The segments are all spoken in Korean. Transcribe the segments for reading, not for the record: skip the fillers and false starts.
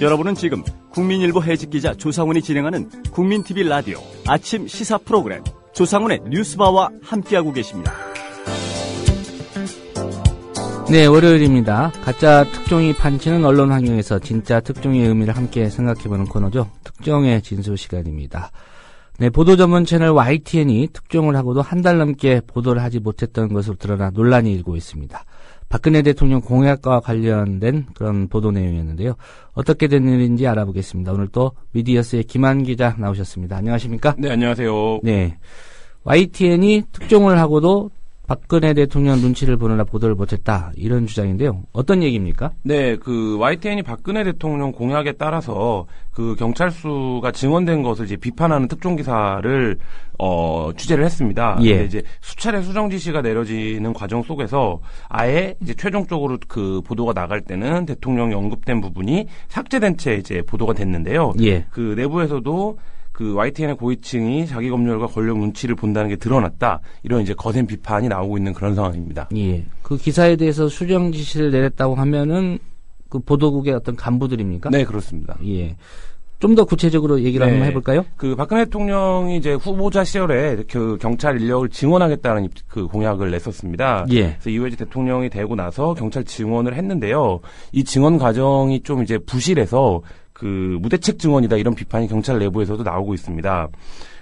여러분은 지금 국민일보 해직기자 조상훈이 진행하는 국민TV 라디오 아침 시사 프로그램 조상훈의 뉴스바와 함께하고 계십니다. 네, 월요일입니다. 가짜 특종이 판치는 언론 환경에서 진짜 특종의 의미를 함께 생각해보는 코너죠. 특종의 진수 시간입니다. 네, 보도 전문 채널 YTN이 특종을 하고도 한 달 넘게 보도를 하지 못했던 것으로 드러나 논란이 일고 있습니다. 박근혜 대통령 공약과 관련된 그런 보도 내용이었는데요. 어떻게 된 일인지 알아보겠습니다. 오늘 또 미디어스의 김한 기자 나오셨습니다. 안녕하십니까? 네, 안녕하세요. 네, YTN이 특종을 하고도 박근혜 대통령 눈치를 보느라 보도를 못했다, 이런 주장인데요. 어떤 얘기입니까? 네, YTN이 박근혜 대통령 공약에 따라서 경찰수가 증언된 것을 이제 비판하는 특종 기사를 취재를 했습니다. 예. 근데 이제 수차례 수정 지시가 내려지는 과정 속에서 아예 이제 최종적으로 보도가 나갈 때는 대통령이 언급된 부분이 삭제된 채 이제 보도가 됐는데요. 예. 내부에서도 YTN의 고위층이 자기 검열과 권력 눈치를 본다는 게 드러났다, 이런 이제 거센 비판이 나오고 있는 그런 상황입니다. 예. 그 기사에 대해서 수정 지시를 내렸다고 하면은 보도국의 어떤 간부들입니까? 네, 그렇습니다. 예. 좀 더 구체적으로 얘기를 한번 해볼까요? 박근혜 대통령이 이제 후보자 시절에 경찰 인력을 증원하겠다는 공약을 냈었습니다. 예. 그래서 이후에 이제 대통령이 되고 나서 경찰 증원을 했는데요. 이 증원 과정이 좀 이제 부실해서 무대책 증언이다, 이런 비판이 경찰 내부에서도 나오고 있습니다.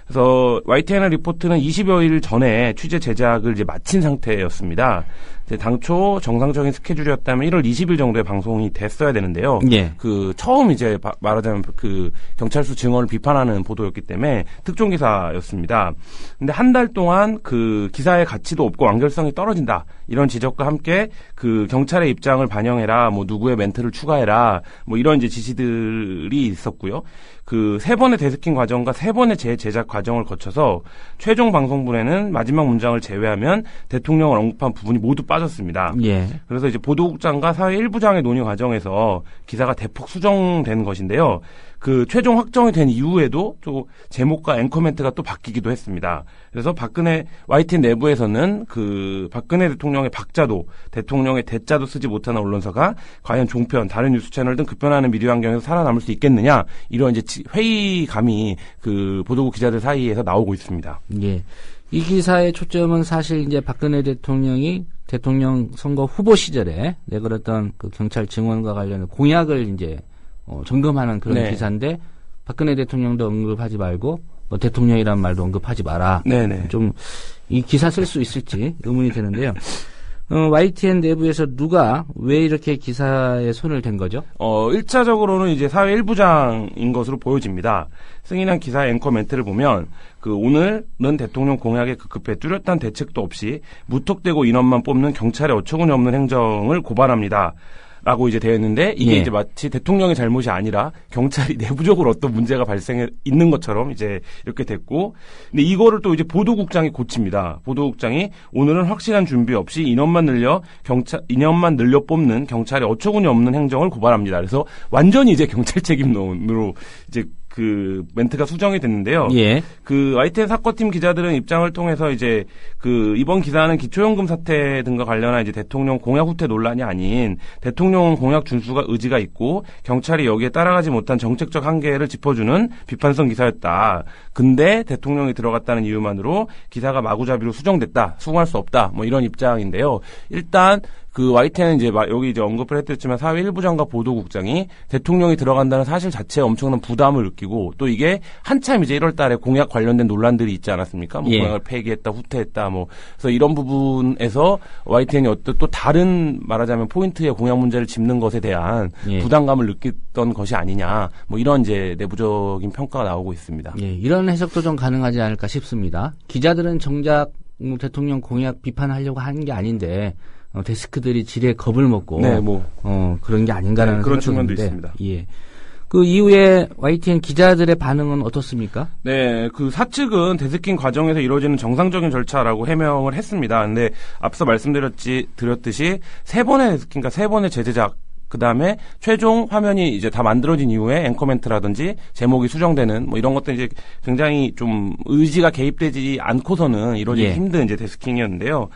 그래서 YTN 리포트는 20여일 전에 취재 제작을 이제 마친 상태였습니다. 당초 정상적인 스케줄이었다면 1월 20일 정도에 방송이 됐어야 되는데요. 예. 처음 이제 말하자면 경찰수 증언을 비판하는 보도였기 때문에 특종 기사였습니다. 근데 한 달 동안 기사의 가치도 없고 완결성이 떨어진다, 이런 지적과 함께 경찰의 입장을 반영해라, 누구의 멘트를 추가해라, 이런 이제 지시들이 있었고요. 3번의 데스킹 과정과 3번의 재제작 과정을 거쳐서 최종 방송분에는 마지막 문장을 제외하면 대통령을 언급한 부분이 모두 빠졌습니다. 예. 그래서 이제 보도국장과 사회 일부장의 논의 과정에서 기사가 대폭 수정된 것인데요. 최종 확정이 된 이후에도 또 제목과 앵커 멘트가 또 바뀌기도 했습니다. 그래서 YTN 내부에서는 박근혜 대통령의 박자도, 대통령의 대자도 쓰지 못하는 언론사가 과연 종편, 다른 뉴스 채널 등 급변하는 미디어 환경에서 살아남을 수 있겠느냐, 이런 이제 회의감이 보도국 기자들 사이에서 나오고 있습니다. 예. 이 기사의 초점은 사실 이제 박근혜 대통령이 대통령 선거 후보 시절에 내걸었던 경찰 증원과 관련된 공약을 이제 점검하는 그런 네. 기사인데, 박근혜 대통령도 언급하지 말고 대통령이란 말도 언급하지 마라. 네네. 좀 이 기사 쓸 수 있을지 의문이 되는데요. YTN 내부에서 누가 왜 이렇게 기사에 손을 댄 거죠? 1차적으로는 이제 사회 일부장인 것으로 보여집니다. 승인한 기사의 앵커 멘트를 보면 오늘은 대통령 공약에 급급해 뚜렷한 대책도 없이 무턱대고 인원만 뽑는 경찰의 어처구니 없는 행정을 고발합니다, 라고 이제 되어 있는데, 이게 예. 이제 마치 대통령의 잘못이 아니라 경찰이 내부적으로 어떤 문제가 발생해 있는 것처럼 이제 이렇게 됐고, 근데 이거를 또 이제 보도국장이 고칩니다. 보도국장이 오늘은 확실한 준비 없이 인원만 늘려 뽑는 경찰의 어처구니 없는 행정을 고발합니다. 그래서 완전히 이제 경찰 책임론으로 이제 멘트가 수정이 됐는데요. 예. YTN 사건팀 기자들은 입장을 통해서 이제 이번 기사는 기초연금 사태 등과 관련한 이제 대통령 공약 후퇴 논란이 아닌 대통령 공약 준수가 의지가 있고 경찰이 여기에 따라가지 못한 정책적 한계를 짚어주는 비판성 기사였다. 근데 대통령이 들어갔다는 이유만으로 기사가 마구잡이로 수정됐다, 수긍할 수 없다, 이런 입장인데요. 일단 YTN은 이제 여기 이제 언급을 했듯지만 사회 일부장과 보도국장이 대통령이 들어간다는 사실 자체에 엄청난 부담을 느끼고, 또 이게 한참 이제 1월 달에 공약 관련된 논란들이 있지 않았습니까? 예. 공약을 폐기했다, 후퇴했다, 그래서 이런 부분에서 YTN이 어떤 또 다른 말하자면 포인트의 공약 문제를 짚는 것에 대한 예. 부담감을 느꼈던 것이 아니냐, 이런 이제 내부적인 평가가 나오고 있습니다. 예, 이런 해석도 좀 가능하지 않을까 싶습니다. 기자들은 정작 대통령 공약 비판하려고 하는 게 아닌데, 데스크들이 지레 겁을 먹고, 네, 그런 게 아닌가라는 그런 생각도 측면도 드는데, 있습니다. 예. 이후에 YTN 기자들의 반응은 어떻습니까? 네, 사측은 데스킹 과정에서 이루어지는 정상적인 절차라고 해명을 했습니다. 근데 앞서 말씀드렸듯이 3번의 데스킹과 3번의 재제작, 그 다음에 최종 화면이 이제 다 만들어진 이후에 앵커 멘트라든지 제목이 수정되는 이런 것들 이제 굉장히 좀 의지가 개입되지 않고서는 이루어지기 예. 힘든 이제 데스킹이었는데요.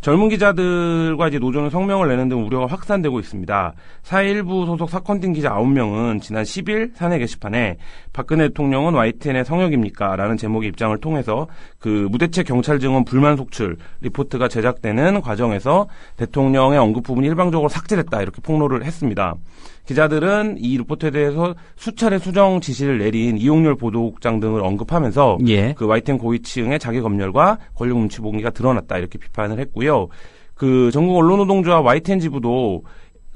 젊은 기자들과 이제 노조는 성명을 내는 등 우려가 확산되고 있습니다. 사일부 소속 사건팀 기자 9명은 지난 10일 사내 게시판에 박근혜 대통령은 YTN의 성역입니까? 라는 제목의 입장을 통해서 그 무대책 경찰 증언 불만 속출 리포트가 제작되는 과정에서 대통령의 언급 부분이 일방적으로 삭제됐다 이렇게 폭로를 했습니다. 기자들은 이 리포트에 대해서 수차례 수정 지시를 내린 이용렬 보도국장 등을 언급하면서 예. 그 YTN 고위층의 자기 검열과 권력 눈치 보기가 드러났다 이렇게 비판을 했고요. 그 전국 언론노동조합 YTN 지부도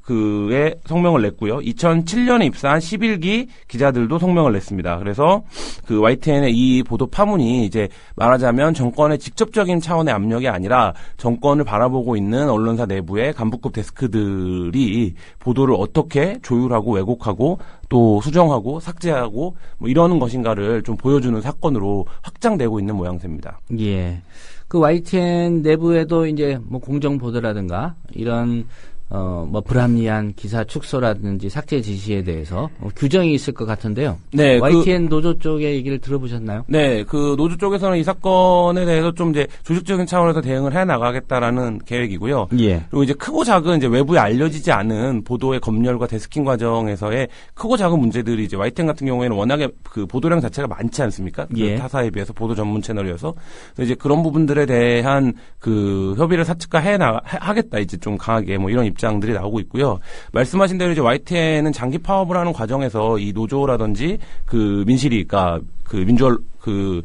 그의 성명을 냈고요. 2007년에 입사한 11기 기자들도 성명을 냈습니다. 그래서 그 YTN의 이 보도 파문이 이제 말하자면 정권의 직접적인 차원의 압력이 아니라 정권을 바라보고 있는 언론사 내부의 간부급 데스크들이 보도를 어떻게 조율하고 왜곡하고 또 수정하고 삭제하고 뭐 이러는 것인가를 좀 보여주는 사건으로 확장되고 있는 모양새입니다. 예. 그 YTN 내부에도 이제 뭐 공정 보도라든가 이런 뭐 불합리한 기사 축소라든지 삭제 지시에 대해서 규정이 있을 것 같은데요. 네, YTN 노조 쪽의 얘기를 들어보셨나요? 네, 그 노조 쪽에서는 이 사건에 대해서 좀 이제 조직적인 차원에서 대응을 해 나가겠다라는 계획이고요. 예. 그리고 이제 크고 작은 이제 외부에 알려지지 않은 보도의 검열과 데스킹 과정에서의 크고 작은 문제들이 이제 YTN 같은 경우에는 워낙에 그 보도량 자체가 많지 않습니까? 예. 그 타사에 비해서 보도 전문 채널이어서 그래서 이제 그런 부분들에 대한 그 협의를 사측과 하겠다 이제 좀 강하게 뭐 이런 입장들이 나오고 있고요. 말씀하신 대로 이제 YTN은 장기 파업을 하는 과정에서 이 노조라든지 그 민실이가 그 민주얼 그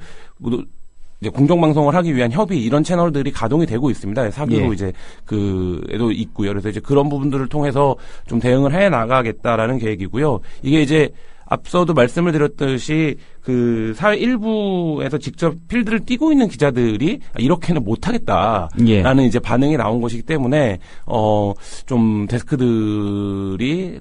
이제 공정방송을 하기 위한 협의 이런 채널들이 가동이 되고 있습니다. 사규로 예. 이제 그에도 있고요. 그래서 이제 그런 부분들을 통해서 좀 대응을 해 나가겠다라는 계획이고요. 이게 이제 앞서도 말씀을 드렸듯이 그 사회 일부에서 직접 필드를 뛰고 있는 기자들이 이렇게는 못하겠다라는 예. 이제 반응이 나온 것이기 때문에 좀 데스크들이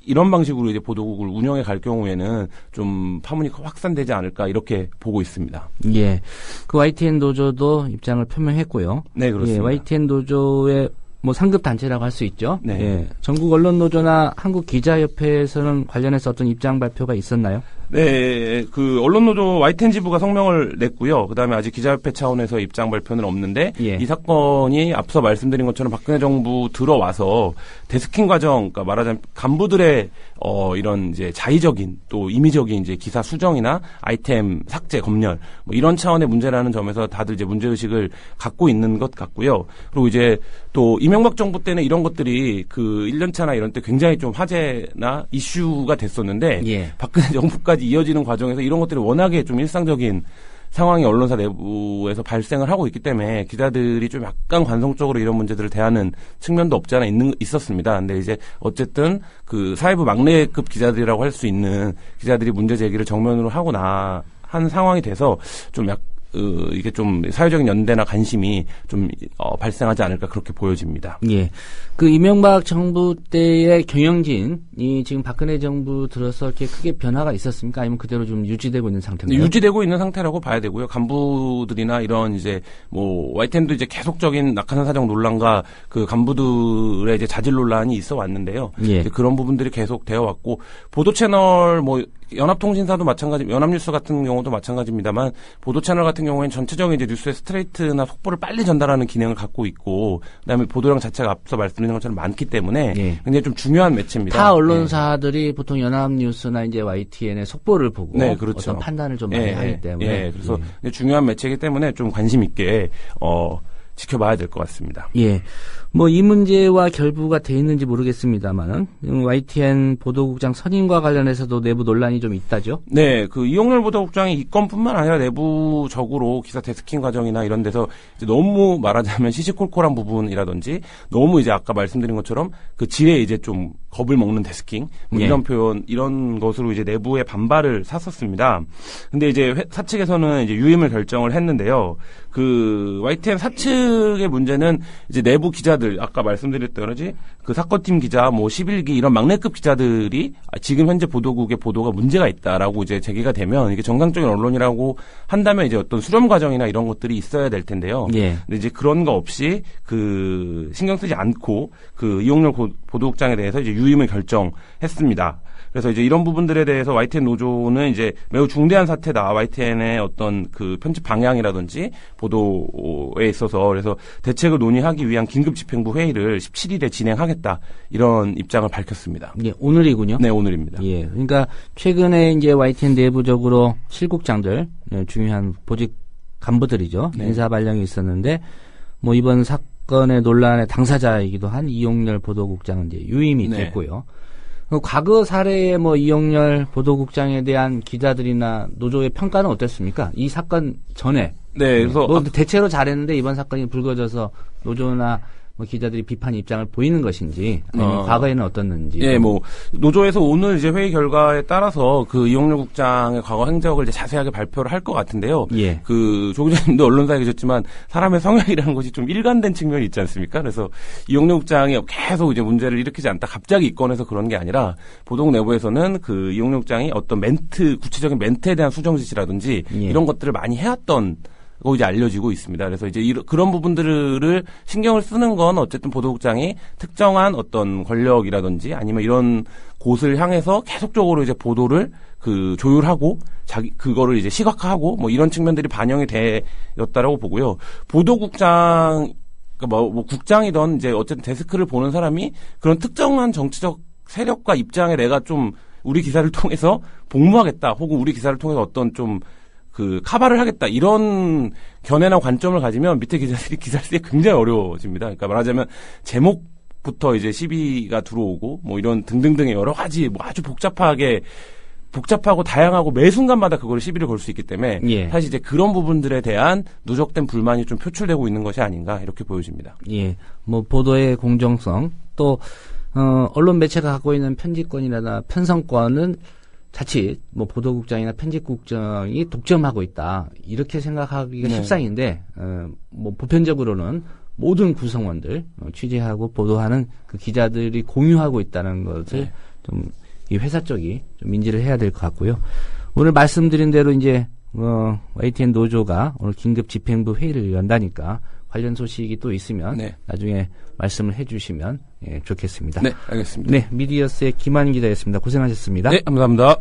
이런 방식으로 이제 보도국을 운영해 갈 경우에는 좀 파문이 확산되지 않을까 이렇게 보고 있습니다. 예. 그 YTN 노조도 입장을 표명했고요. 네, 그렇습니다. 예, YTN 노조의 뭐 상급 단체라고 할 수 있죠. 네. 예. 전국 언론 노조나 한국 기자협회에서는 관련해서 어떤 입장 발표가 있었나요? 네, 그 언론노조 YTN 지부가 성명을 냈고요. 그다음에 아직 기자협회 차원에서 입장 발표는 없는데 예. 이 사건이 앞서 말씀드린 것처럼 박근혜 정부 들어와서 데스킹 과정, 그러니까 말하자면 간부들의 이런 이제 자의적인 또 임의적인 이제 기사 수정이나 아이템 삭제, 검열 뭐 이런 차원의 문제라는 점에서 다들 이제 문제 의식을 갖고 있는 것 같고요. 그리고 이제 또 이명박 정부 때는 이런 것들이 그 1년차나 이런 때 굉장히 좀 화제나 이슈가 됐었는데 예. 박근혜 정부까지 이어지는 과정에서 이런 것들이 워낙에 좀 일상적인 상황이 언론사 내부에서 발생을 하고 있기 때문에 기자들이 좀 약간 관성적으로 이런 문제들을 대하는 측면도 없지 않아 있었습니다. 근데 이제 어쨌든 그 사회부 막내급 기자들이라고 할 수 있는 기자들이 문제 제기를 정면으로 하고 한 상황이 돼서 좀 이게 좀 사회적인 연대나 관심이 좀 발생하지 않을까 그렇게 보여집니다. 예. 그 이명박 정부 때의 경영진이 지금 박근혜 정부 들어서 이렇게 크게 변화가 있었습니까? 아니면 그대로 좀 유지되고 있는 상태인가요? 유지되고 있는 상태라고 봐야 되고요. 간부들이나 이런 이제 뭐 YTN도 이제 계속적인 낙하산 사정 논란과 그 간부들의 이제 자질 논란이 있어 왔는데요. 예. 그런 부분들이 계속 되어 왔고 보도 채널 뭐 연합통신사도 마찬가지, 연합뉴스 같은 경우도 마찬가지입니다만 보도 채널 같은 경우에는 전체적인 이제 뉴스의 스트레이트나 속보를 빨리 전달하는 기능을 갖고 있고 그다음에 보도량 자체가 앞서 말씀드린 것처럼 많기 때문에 예. 굉장히 좀 중요한 매체입니다. 타 언론사들이 보통 연합뉴스나 이제 YTN의 속보를 보고 네, 그렇죠. 어떤 판단을 좀 많이 하기 때문에 그래서 중요한 매체이기 때문에 좀 관심 있게 지켜봐야 될 것 같습니다. 예. 뭐 이 문제와 결부가 돼 있는지 모르겠습니다만은 YTN 보도국장 선임과 관련해서도 내부 논란이 좀 있다죠. 네, 그 이용렬 보도국장이 이 건뿐만 아니라 내부적으로 기사 데스킹 과정이나 이런 데서 이제 너무 말하자면 시시콜콜한 부분이라든지 너무 이제 아까 말씀드린 것처럼 그 지에 이제 좀 겁을 먹는 데스킹 뭐 예. 이런 표현 이런 것으로 이제 내부의 반발을 샀었습니다. 근데 이제 사측에서는 이제 유임을 결정을 했는데요. 그 YTN 사측의 문제는 이제 내부 기자들 아까 말씀드렸던 그 사건팀 기자 뭐 11기 이런 막내급 기자들이 지금 현재 보도국의 보도가 문제가 있다라고 이제 제기가 되면 이게 정상적인 언론이라고 한다면 이제 어떤 수렴 과정이나 이런 것들이 있어야 될 텐데요. 예. 근데 이제 그런 거 없이 그 신경 쓰지 않고 그 이용렬 보도국장에 대해서 이제 유임을 결정했습니다. 그래서 이제 이런 부분들에 대해서 YTN 노조는 이제 매우 중대한 사태다. YTN의 어떤 그 편집 방향이라든지 보도에 있어서 그래서 대책을 논의하기 위한 긴급집행부 회의를 17일에 진행하겠다 이런 입장을 밝혔습니다. 예, 오늘이군요. 네, 오늘입니다. 예, 그러니까 최근에 이제 YTN 내부적으로 실국장들 중요한 보직 간부들이죠. 네. 인사 발령이 있었는데 뭐 이번 사건의 논란의 당사자이기도 한 이용렬 보도국장은 이제 유임이 네. 됐고요. 과거 사례의 뭐 이용렬 보도국장에 대한 기자들이나 노조의 평가는 어땠습니까? 이 사건 전에. 네, 그래서 뭐 대체로 잘했는데 이번 사건이 불거져서 노조나 뭐 기자들이 비판 입장을 보이는 것인지 아니면 과거에는 어떻는지. 예, 뭐 노조에서 오늘 이제 회의 결과에 따라서 그 이용렬 국장의 과거 행적을 이제 자세하게 발표를 할 것 같은데요. 예. 그 조 기자님도 언론사에 계셨지만 사람의 성향이라는 것이 좀 일관된 측면이 있지 않습니까? 그래서 이용렬 국장이 계속 이제 문제를 일으키지 않다 갑자기 입건해서 그런 게 아니라 보도국 내부에서는 그 이용렬 국장이 어떤 구체적인 멘트에 대한 수정 지시라든지 예. 이런 것들을 많이 해왔던 거 이제 알려지고 있습니다. 그래서 이제 그런 부분들을 신경을 쓰는 건 어쨌든 보도국장이 특정한 어떤 권력이라든지 아니면 이런 곳을 향해서 계속적으로 이제 보도를 조율하고 그거를 이제 시각화하고 뭐 이런 측면들이 반영이 되었다라고 보고요. 보도국장 뭐 국장이던 이제 어쨌든 데스크를 보는 사람이 그런 특정한 정치적 세력과 입장에 내가 좀 우리 기사를 통해서 복무하겠다 혹은 우리 기사를 통해서 어떤 좀 카바를 하겠다 이런 견해나 관점을 가지면 밑에 기자들이 기사를 쓰기 굉장히 어려워집니다. 그러니까 말하자면 제목부터 이제 시비가 들어오고 뭐 이런 등등등의 여러 가지 뭐 아주 복잡하고 다양하고 매 순간마다 그걸 시비를 걸 수 있기 때문에 예. 사실 이제 그런 부분들에 대한 누적된 불만이 좀 표출되고 있는 것이 아닌가 이렇게 보여집니다. 예, 뭐 보도의 공정성 또 언론 매체가 갖고 있는 편집권이나 편성권은 자칫 뭐 보도국장이나 편집국장이 독점하고 있다 이렇게 생각하기가 네. 십상인데 뭐 보편적으로는 모든 구성원들 취재하고 보도하는 그 기자들이 공유하고 있다는 것을 네. 좀 이 회사 쪽이 좀 인지를 해야 될 것 같고요. 오늘 말씀드린 대로 이제 YTN 노조가 오늘 긴급 집행부 회의를 연다니까 관련 소식이 또 있으면 네. 나중에 말씀을 해주시면 좋겠습니다. 네, 알겠습니다. 네, 미디어스의 김한 기자였습니다. 고생하셨습니다. 네, 감사합니다.